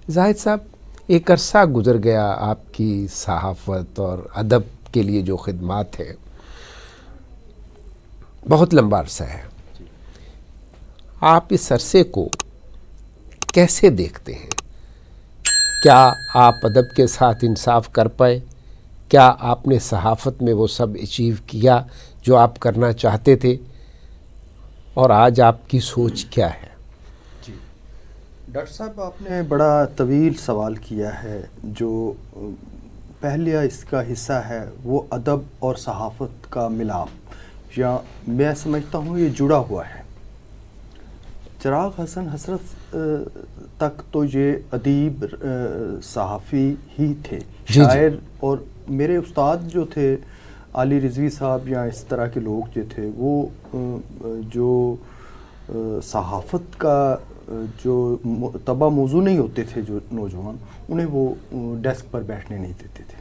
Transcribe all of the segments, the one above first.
زاہد صاحب، ایک عرصہ گزر گیا آپ کی صحافت اور ادب کے لیے جو خدمات ہے، بہت لمبا عرصہ ہے. آپ اس عرصے کو کیسے دیکھتے ہیں؟ کیا آپ ادب کے ساتھ انصاف کر پائے؟ کیا آپ نے صحافت میں وہ سب اچیو کیا جو آپ کرنا چاہتے تھے؟ اور آج آپ کی سوچ کیا ہے؟ جی ڈاکٹر صاحب، آپ نے بڑا طویل سوال کیا ہے. جو پہلے اس کا حصہ ہے وہ ادب اور صحافت کا ملاپ، یا میں سمجھتا ہوں یہ جڑا ہوا ہے. چراغ حسن حسرت تک تو یہ ادیب صحافی ہی تھے، شاعر. اور میرے استاد جو تھے علی رضوی صاحب یا اس طرح کے لوگ جو تھے، وہ جو صحافت کا جو تبع موضوع نہیں ہوتے تھے، جو نوجوان انہیں وہ ڈیسک پر بیٹھنے نہیں دیتے تھے.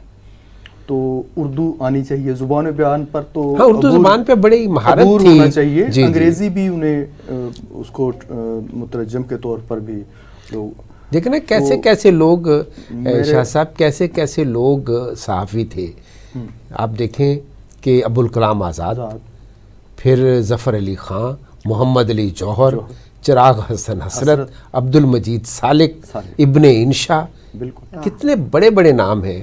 تو اردو آنی چاہیے، زبان بیان پر تو اردو زبان پہ بڑی مہارت تھی، ہونا چاہیے. انگریزی بھی انہیں اس کو مترجم کے طور پر بھی لوگ دیکھنا کیسے کیسے لوگ، شاہ صاحب کیسے کیسے لوگ صحافی تھے. آپ دیکھیں کہ ابوالکلام آزاد، پھر ظفر علی خان، محمد علی جوہر، چراغ حسن حسرت، عبد المجید سالک، ابن انشا، کتنے بڑے بڑے نام ہیں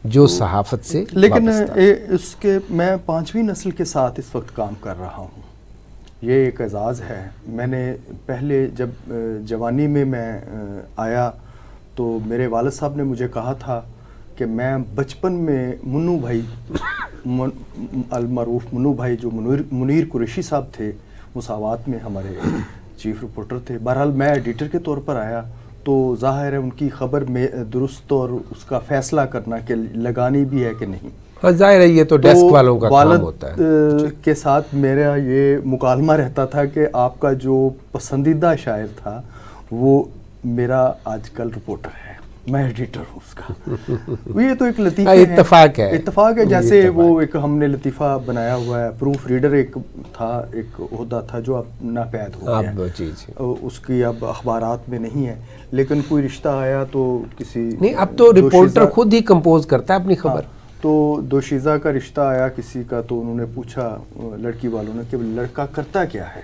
جو صحافت سے لیکن اس کے میں 5ویں نسل کے ساتھ اس وقت کام کر رہا ہوں. یہ ایک اعزاز ہے. میں نے پہلے جب جوانی میں آیا تو میرے والد صاحب نے مجھے کہا تھا کہ میں بچپن میں منو بھائی، المعروف منو بھائی جو منیر قریشی صاحب تھے، مساوات میں ہمارے چیف رپورٹر تھے. بہرحال میں ایڈیٹر کے طور پر آیا تو ظاہر ہے ان کی خبر میں درست اور اس کا فیصلہ کرنا کہ لگانی بھی ہے کہ نہیں. ظاہر ہے یہ تو ڈیسک والوں کا کام ہوتا ہے. والد کے ساتھ میرا یہ مکالمہ رہتا تھا کہ آپ کا جو پسندیدہ شاعر تھا وہ میرا آج کل رپورٹر ہے، میں ایڈیٹر ہوں اس کا. یہ تو ایک لطیفہ ہے، اتفاق ہے. جیسے وہ ایک ہم نے لطیفہ بنایا ہوا ہے، پروف ریڈر ایک تھا، ایک عہدہ تھا جو اب ناپید ہو گیا، اس کی اب اخبارات میں نہیں ہے. لیکن کوئی رشتہ آیا تو کسی نہیں، اب تو رپورٹر خود ہی کمپوز کرتا ہے اپنی خبر. تو دوشیزہ کا رشتہ آیا کسی کا، تو انہوں نے پوچھا لڑکی والوں نے کہ لڑکا کرتا کیا ہے.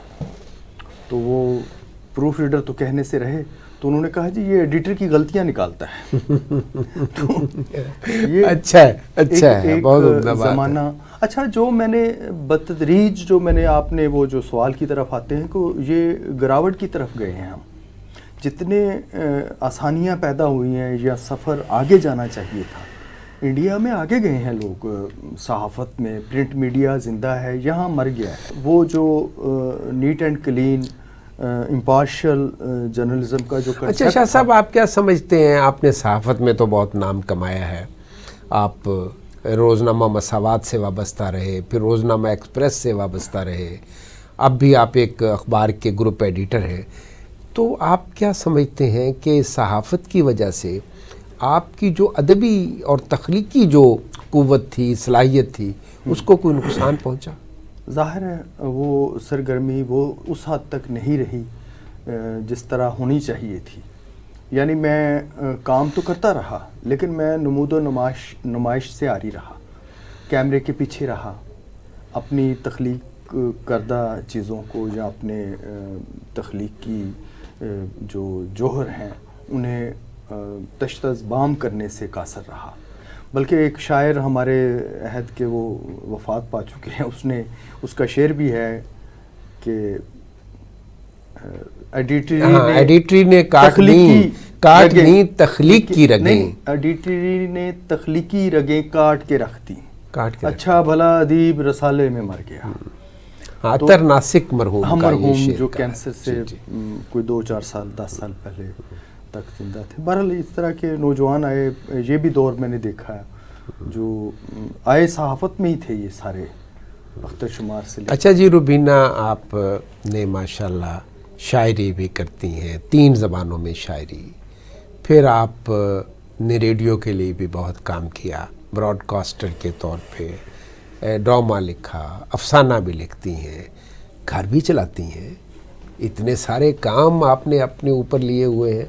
تو وہ پروف ریڈر تو کہنے سے رہے، تو انہوں نے کہا جی یہ ایڈیٹر کی غلطیاں نکالتا ہے. تو یہ اچھا ہے، بہت عمدہ بات زمانہ. اچھا، جو میں نے بتدریج جو میں نے آپ نے وہ جو سوال کی طرف آتے ہیں کہ یہ گراوٹ کی طرف گئے ہیں. ہم جتنے آسانیاں پیدا ہوئی ہیں یا سفر آگے جانا چاہیے تھا، انڈیا میں آگے گئے ہیں لوگ. صحافت میں پرنٹ میڈیا زندہ ہے، یہاں مر گیا ہے. وہ جو neat and clean impartial journalism کا جو کنسیپٹ. اچھا شاہ صاحب، آپ کیا سمجھتے ہیں؟ آپ نے صحافت میں تو بہت نام کمایا ہے. آپ روزنامہ مساوات سے وابستہ رہے، پھر روزنامہ ایکسپریس سے وابستہ رہے، اب بھی آپ ایک اخبار کے گروپ ایڈیٹر ہیں. تو آپ کیا سمجھتے ہیں کہ صحافت کی وجہ سے آپ کی جو ادبی اور تخلیقی جو قوت تھی، صلاحیت تھی، اس کو کوئی نقصان پہنچا؟ ظاہر ہے وہ سرگرمی وہ اس حد تک نہیں رہی جس طرح ہونی چاہیے تھی. یعنی میں کام تو کرتا رہا، لیکن میں نمود و نمائش سے آری رہا، کیمرے کے پیچھے رہا. اپنی تخلیق کردہ چیزوں کو یا اپنے تخلیق کی جو جوہر ہیں انہیں تشتز بام کرنے سے قاصر رہا. بلکہ ایک شاعر ہمارے عہد کے وہ وفات پا چکے ہیں، اس کا شعر بھی ہے کہ ایڈیٹری نے کاٹ لی تخلیق کی رگیں، ایڈیٹری نے تخلیقی رگیں کاٹ کے رکھ دی. اچھا بھلا ادیب رسالے میں مر گیا. عطر ناسک مرحوم جو کینسر سے کوئی 2-4 سال 10 سال پہلے تک زندہ تھے. بہرحال اس طرح کے نوجوان آئے. یہ بھی دور میں نے دیکھا ہے جو آئے صحافت میں ہی تھے، یہ سارے اختر شمار سے. اچھا جی روبینہ، آپ نے ماشاءاللہ شاعری بھی کرتی ہیں، 3 زبانوں میں شاعری. پھر آپ نے ریڈیو کے لیے بھی بہت کام کیا، براڈ کاسٹر کے طور پہ ڈرامہ لکھا، افسانہ بھی لکھتی ہیں، گھر بھی چلاتی ہیں. اتنے سارے کام آپ نے اپنے اوپر لیے ہوئے ہیں.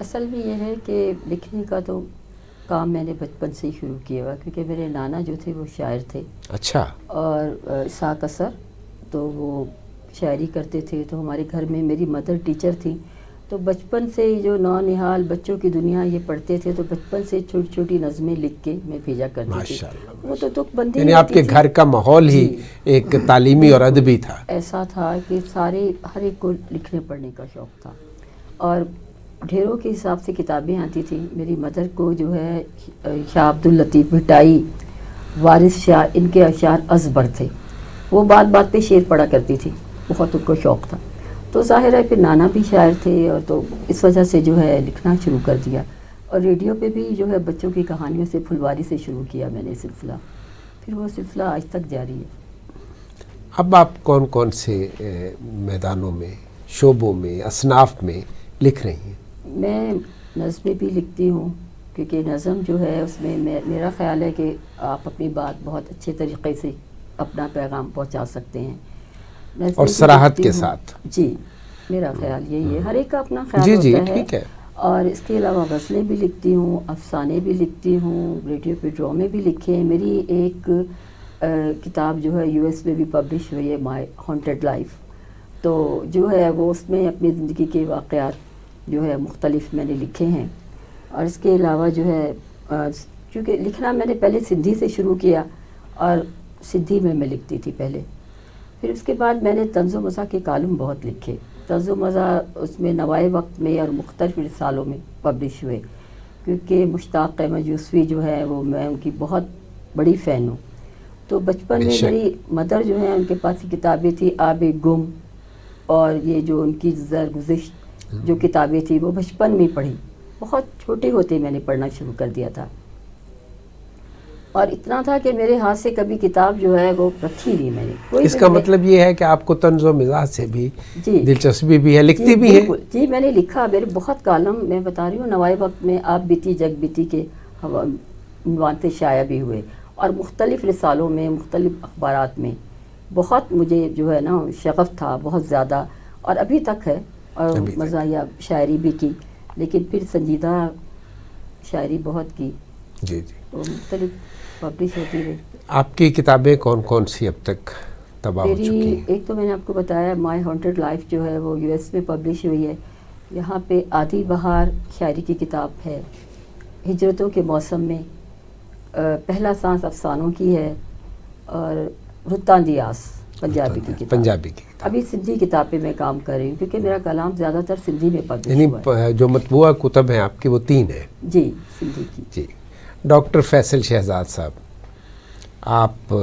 اصل میں یہ ہے کہ لکھنے کا تو کام میں نے بچپن سے ہی شروع کیا ہوا، کیونکہ میرے نانا جو تھے وہ شاعر تھے، اچھا، اور اسحاق اثر، تو وہ شاعری کرتے تھے. تو ہمارے گھر میں میری مدر ٹیچر تھیں، تو بچپن سے ہی جو نونہال بچوں کی دنیا یہ پڑھتے تھے، تو بچپن سے چھوٹی چھوٹی نظمیں لکھ کے میں بھیجا کرتی تھی. ماشاءاللہ، وہ تو تک بندی یعنی ہوتی آپ کے تھی. گھر کا ماحول ہی جی. ایک تعلیمی اور ادبی تھا. ایسا تھا کہ سارے ہر ایک کو لکھنے پڑھنے کا شوق تھا، اور ڈھیروں کے حساب سے کتابیں آتی تھیں. میری مدر کو جو ہے شاہ عبد اللطیف بھٹائی، وارث شاہ، ان کے اشعار ازبر تھے. وہ بات بات پہ شعر پڑھا کرتی تھی، بہت ان کو شوق تھا. تو ظاہر ہے پھر نانا بھی شاعر تھے، اور تو اس وجہ سے جو ہے لکھنا شروع کر دیا. اور ریڈیو پہ بھی جو ہے بچوں کی کہانیوں سے پھلواری سے شروع کیا میں نے سلسلہ، پھر وہ سلسلہ آج تک جاری ہے. اب آپ کون کون سے میدانوں میں، شعبوں میں، اصناف میں لکھ رہی ہیں؟ میں نظمیں بھی لکھتی ہوں، کیونکہ نظم جو ہے اس میں میرا خیال ہے کہ آپ اپنی بات بہت اچھے طریقے سے اپنا پیغام پہنچا سکتے ہیں. نظمیں اور بھی صراحت لکھتی کے ہوں. ساتھ. جی، میرا خیال یہی ہے، ہر ایک کا اپنا خیال جی جی، ہوتا ہے. ٹھیک ہے. اور اس کے علاوہ غزلیں بھی لکھتی ہوں، افسانے بھی لکھتی ہوں، ریڈیو پہ ڈرامے بھی لکھے ہیں. میری ایک کتاب جو ہے یو ایس میں بھی پبلش ہوئی ہے، مائی ہانٹڈ لائف. تو جو ہے وہ اس میں اپنی زندگی کے واقعات جو ہے مختلف میں نے لکھے ہیں. اور اس کے علاوہ جو ہے چونکہ لکھنا میں نے پہلے سندھی سے شروع کیا، اور سندھی میں لکھتی تھی پہلے. پھر اس کے بعد میں نے طنز و مزاح کے کالم بہت لکھے. طنز و مزاح اس میں نوائے وقت میں اور مختلف رسالوں میں پبلش ہوئے، کیونکہ مشتاق احمد یوسفی جو ہے وہ میں ان کی بہت بڑی فین ہوں. تو بچپن میں میری مدر جو ہے ان کے پاس یہ کتابیں تھیں، آب گم، اور یہ جو ان کی زرگزشت جو کتابیں تھیں وہ بچپن میں پڑھی. بہت چھوٹے ہوتے میں نے پڑھنا شروع کر دیا تھا، اور اتنا تھا کہ میرے ہاتھ سے کبھی کتاب جو ہے وہ رکھی نہیں میں نے. اس کا مطلب یہ ہے کہ آپ کو طنز و مزاح سے بھی جی دلچسپی بھی ہے، لکھتی بھی ہے. جی، میں نے لکھا. میرے بہت کالم میں بتا رہی ہوں نوائے وقت میں آپ بیتی جگ بیتی کے عنوان سے شائع بھی ہوئے، اور مختلف رسالوں میں، مختلف اخبارات میں. بہت مجھے جو ہے نا شغف تھا بہت زیادہ، اور ابھی تک ہے. اور مزاحیہ شاعری بھی کی، لیکن پھر سنجیدہ شاعری بہت کی. جی جی، تو مختلف پبلش ہوتی رہی. آپ کی کتابیں کون کون سی اب تک طبع ہو چکی ہیں؟ ایک تو میں نے آپ کو بتایا مائی ہانٹڈ لائف جو ہے وہ یو ایس میں پبلش ہوئی ہے. یہاں پہ آدھی بہار شاعری کی کتاب ہے. ہجرتوں کے موسم میں پہلا سانس افسانوں کی ہے، اور رتاندیاس پنجابی کی کتاب. پنجابی کی کتاب. ابھی سندھی کتاب پہ میں کام کر رہی ہوں، کیونکہ میرا کلام زیادہ تر سندھی میں پبلش یعنی ہوا ہے. جو مطبوعہ کتب ہیں آپ کی وہ 3 ہیں. جی، سندھی کی. جی. ڈاکٹر فیصل شہزاد صاحب، آپ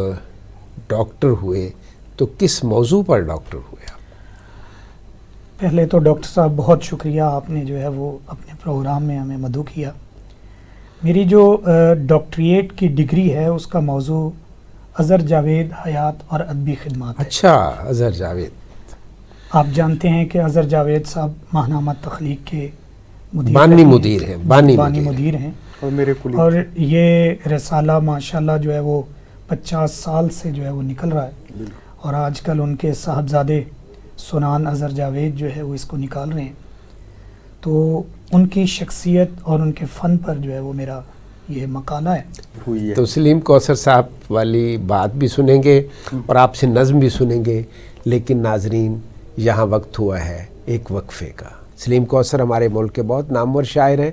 ڈاکٹر ہوئے تو کس موضوع پر ڈاکٹر ہوئے آپ؟ پہلے تو ڈاکٹر صاحب بہت شکریہ، آپ نے جو ہے وہ اپنے پروگرام میں ہمیں مدعو کیا. میری جو ڈاکٹریٹ کی ڈگری ہے اس کا موضوع اظہر جاوید حیات اور ادبی خدمات ہے. اچھا، اظہر جاوید. آپ جانتے ہیں کہ اظہر جاوید صاحب ماہنامہ تخلیق کے بانی مدیر ہیں. بانی مدیر ہیں، اور میرے کلیگ. اور یہ رسالہ ماشاءاللہ جو ہے وہ 50 سال سے جو ہے وہ نکل رہا ہے، اور آج کل ان کے صاحبزادے سنان اظہر جاوید جو ہے وہ اس کو نکال رہے ہیں. تو ان کی شخصیت اور ان کے فن پر جو ہے وہ میرا یہ مقالہ ہے. ہوئی ہے. تو سلیم کوثر صاحب والی بات بھی سنیں گے اور آپ سے نظم بھی سنیں گے، لیکن ناظرین یہاں وقت ہوا ہے ایک وقفے کا. سلیم کوثر ہمارے ملک کے بہت نامور شاعر ہیں،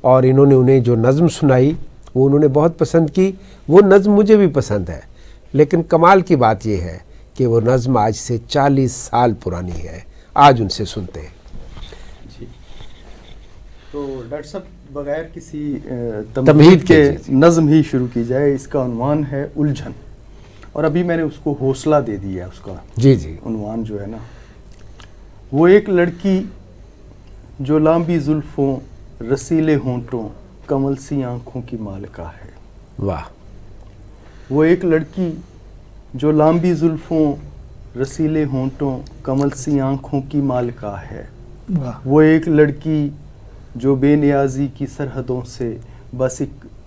اور انہیں جو نظم سنائی وہ انہوں نے بہت پسند کی. وہ نظم مجھے بھی پسند ہے، لیکن کمال کی بات یہ ہے کہ وہ نظم آج سے 40 سال پرانی ہے. آج ان سے سنتے ہیں. جی، تو ڈاکٹر صاحب بغیر کسی تمہید کے جی. نظم ہی شروع کی جائے. اس کا عنوان ہے الجھن، اور ابھی میں نے اس کو حوصلہ دے دیا. اس کا جی جی، عنوان جو ہے نا، وہ ایک لڑکی جو لامبی زلفوں رسیلے ہونٹوں کمل سی آنکھوں کی مالکہ ہے. واہ. وہ ایک لڑکی جو لامبی زلفوں رسیلے ہونٹوں کمل سی آنکھوں کی مالکہ ہے. واہ. وہ ایک لڑکی جو بے نیازی کی سرحدوں سے بس ایک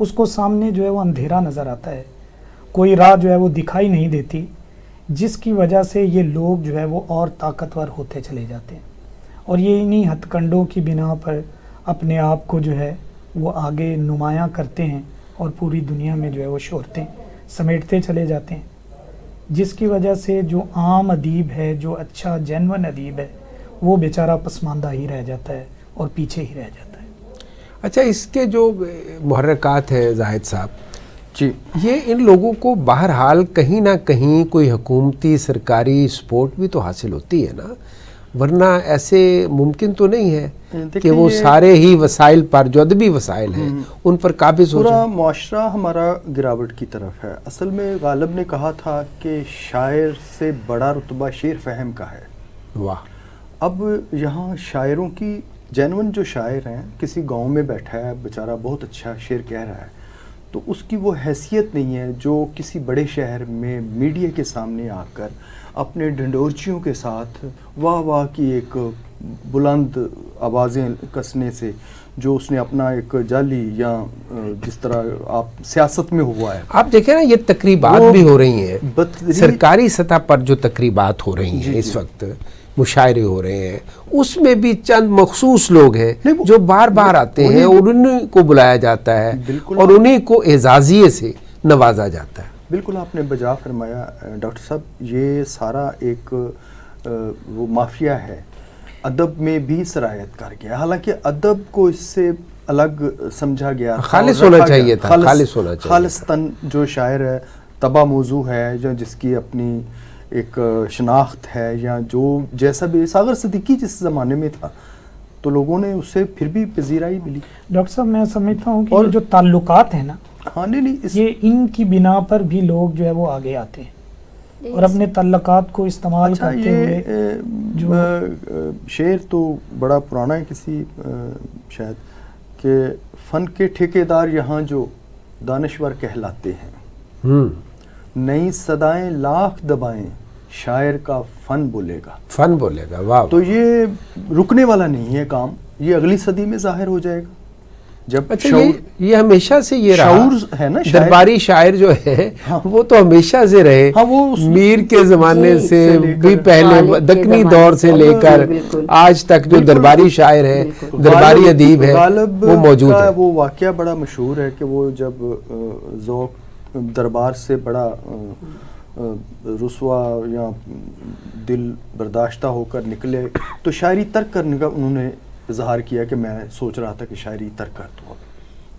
اس کو سامنے جو ہے وہ اندھیرا نظر آتا ہے, کوئی راہ جو ہے وہ دکھائی نہیں دیتی, جس کی وجہ سے یہ لوگ جو ہے وہ اور طاقتور ہوتے چلے جاتے ہیں, اور یہ انہی ہتھ کنڈوں کی بنا پر اپنے آپ کو جو ہے وہ آگے نمایاں کرتے ہیں اور پوری دنیا میں جو ہے وہ شہرتیں سمیٹتے چلے جاتے ہیں, جس کی وجہ سے جو عام ادیب ہے, جو اچھا جینون ادیب ہے, وہ بیچارہ پسماندہ ہی رہ جاتا ہے اور پیچھے ہی رہ جاتا ہے. اچھا, اس کے جو محرکات ہیں زاہد صاحب, جی, یہ ان لوگوں کو بہرحال کہیں نہ کہیں کوئی حکومتی سرکاری سپورٹ بھی تو حاصل ہوتی ہے نا, ورنہ ایسے ممکن تو نہیں ہے کہ وہ سارے ہی وسائل پر جو ادبی وسائل ہیں ان پر قابض ہو پورا جائیں. معاشرہ ہمارا گراوٹ کی طرف ہے. اصل میں غالب نے کہا تھا کہ شاعر سے بڑا رتبہ شعر فہم کا ہے. واہ. اب یہاں شاعروں کی جینون جو شاعر ہیں, کسی گاؤں میں بیٹھا ہے بیچارہ, بہت اچھا شعر کہہ رہا ہے, تو اس کی وہ حیثیت نہیں ہے جو کسی بڑے شہر میں میڈیا کے سامنے آ کر اپنے ڈنڈورچیوں کے ساتھ واہ واہ کی ایک بلند آوازیں کسنے سے جو اس نے اپنا ایک جعلی یا جس طرح آپ سیاست میں ہوا ہے. آپ دیکھیں نا, یہ تقریبات بھی ہو رہی ہیں, سرکاری سطح پر جو تقریبات ہو رہی ہیں اس وقت, مشاعرے ہو رہے ہیں, اس میں بھی چند مخصوص لوگ ہیں جو بار بار آتے ہیں اور انہیں کو بلایا جاتا ہے اور انہیں کو اعزازیے سے نوازا جاتا ہے. بالکل آپ نے بجا فرمایا ڈاکٹر صاحب, یہ سارا ایک وہ مافیا ہے, ادب میں بھی سرایت کر گیا. حالانکہ ادب کو اس سے الگ سمجھا گیا, خالص ہونا چاہیے تھا, خالص ہونا چاہیے. خالصتاً جو شاعر ہے طبع موضوع ہے, جو جس کی اپنی ایک شناخت ہے, یا جو جیسا بھی ساغر صدیقی جس زمانے میں تھا تو لوگوں نے اسے پھر بھی پذیرائی ملی. ڈاکٹر صاحب میں سمجھتا ہوں کہ یہ جو تعلقات ہیں نا, ہاں نہیں یہ ان کی بنا پر بھی لوگ جو ہے وہ آگے آتے ہیں اور اپنے تعلقات کو استعمال کرتے ہوئے. جو شعر تو بڑا پرانا ہے کسی شاید, کہ فن کے ٹھیکیدار یہاں جو دانشور کہلاتے ہیں, نئی صدائیں لاکھ دبائیں شاعر کا فن بولے گا. فن بولے گا, واہ. تو یہ رکنے والا نہیں ہے کام, یہ اگلی صدی میں ظاہر ہو جائے گا. جب اچھا, یہ ہمیشہ سے یہ رہا شعور ہے نا, درباری شاعر جو ہے وہ تو ہمیشہ سے رہے, میر کے زمانے سے بھی پہلے دکنی دور سے لے کر آج تک جو درباری شاعر ہے, درباری ادیب ہے, وہ موجود ہے. وہ واقعہ بڑا مشہور ہے کہ وہ جب ذوق دربار سے بڑا رسوا یا دل برداشتہ ہو کر نکلے تو شاعری ترک کرنے کا انہوں نے اظہار کیا کہ میں سوچ رہا تھا کہ شاعری ترک کر دوں,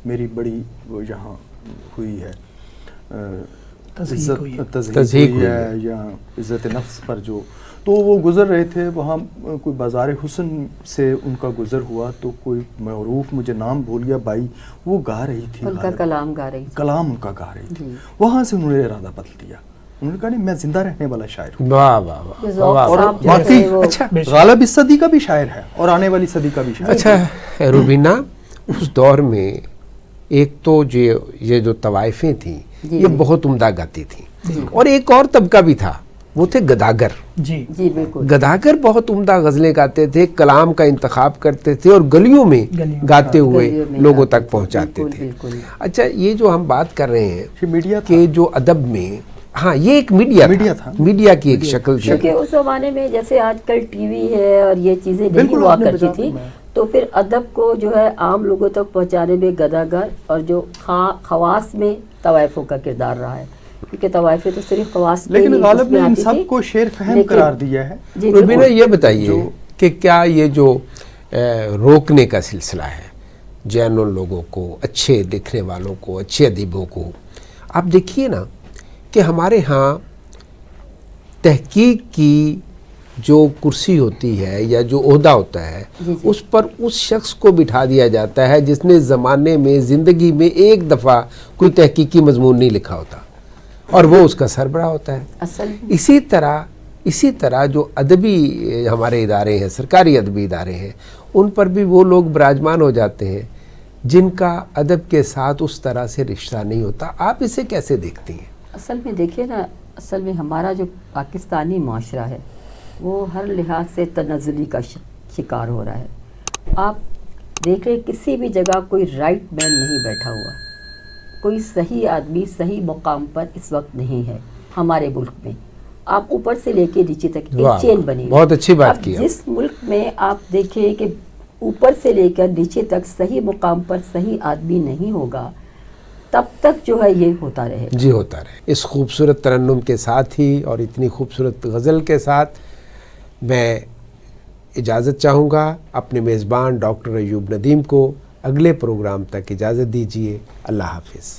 میری بڑی وہ یہاں ہوئی ہے تضحیق ہوئی ہے یا عزت نفس پر جو. تو وہ گزر رہے تھے وہاں, کوئی بازار حسن سے ان کا گزر ہوا تو کوئی معروف, مجھے نام بھول گیا, بائی وہ گا رہی تھی, ان کا کلام گا رہی تھی, کلام ان کا گا رہی تھی. وہاں سے انہوں نے ارادہ بدل دیا, انہوں نے کہا نہیں میں زندہ رہنے والا شاعر ہوں. واہ واہ واہ. اور واقعی اچھا غالب اس صدی کا بھی شاعر ہے اور آنے والی صدی کا بھی شاعر. اچھا روبینہ, اس دور میں ایک تو یہ جو طوائفیں تھیں یہ بہت عمدہ گاتی تھیں, اور ایک اور طبقہ بھی تھا, وہ تھے گداگر. جی جی بالکل. گداگر بہت عمدہ غزلیں گاتے تھے, کلام کا انتخاب کرتے تھے اور گلیوں میں گاتے ہوئے لوگوں تک پہنچاتے تھے. اچھا, یہ جو ہم بات کر رہے ہیں کہ جو ادب میں, ہاں یہ ایک میڈیا تھا, میڈیا کی ایک شکل تھی. کیونکہ اس زمانے میں جیسے آج کل ٹی وی ہے اور یہ چیزیں نہیں ہوا کرتی تھی, تو پھر ادب کو جو ہے عام لوگوں تک پہنچانے میں گداگر اور جو خواص میں طوائفوں کا کردار رہا ہے, کیونکہ طوائفیں تو صرف خواص کے لیکن غالب نے ان سب کو شعر فہم قرار دیا ہے. روبینہ یہ بتائیے کہ کیا یہ جو روکنے کا سلسلہ ہے جینون لوگوں کو, اچھے لکھنے والوں کو, اچھے ادیبوں کو, آپ دیکھیے نا کہ ہمارے ہاں تحقیق کی جو کرسی ہوتی ہے یا جو عہدہ ہوتا ہے اس پر اس شخص کو بٹھا دیا جاتا ہے جس نے زمانے میں زندگی میں ایک دفعہ کوئی تحقیقی مضمون نہیں لکھا ہوتا, اور وہ اس کا سربراہ ہوتا ہے. اسی طرح جو ادبی ہمارے ادارے ہیں, سرکاری ادبی ادارے ہیں, ان پر بھی وہ لوگ براجمان ہو جاتے ہیں جن کا ادب کے ساتھ اس طرح سے رشتہ نہیں ہوتا. آپ اسے کیسے دیکھتی ہیں؟ اصل میں دیکھیے نا, اصل میں ہمارا جو پاکستانی معاشرہ ہے وہ ہر لحاظ سے تنزلی کا شکار ہو رہا ہے. آپ دیکھ رہے کسی بھی جگہ کوئی رائٹ مین نہیں بیٹھا ہوا, کوئی صحیح آدمی صحیح مقام پر اس وقت نہیں ہے ہمارے ملک میں. آپ اوپر سے لے کے نیچے تک ایک چین بنی. بہت اچھی بات اب کی. جس ملک میں آپ دیکھیں کہ اوپر سے لے کر نیچے تک صحیح مقام پر صحیح آدمی نہیں ہوگا, تب تک جو ہے یہ ہوتا رہے. جی ہوتا رہے. اس خوبصورت ترنم کے ساتھ ہی اور اتنی خوبصورت غزل کے ساتھ میں اجازت چاہوں گا. اپنے میزبان ڈاکٹر ایوب ندیم کو اگلے پروگرام تک اجازت دیجیے. اللہ حافظ.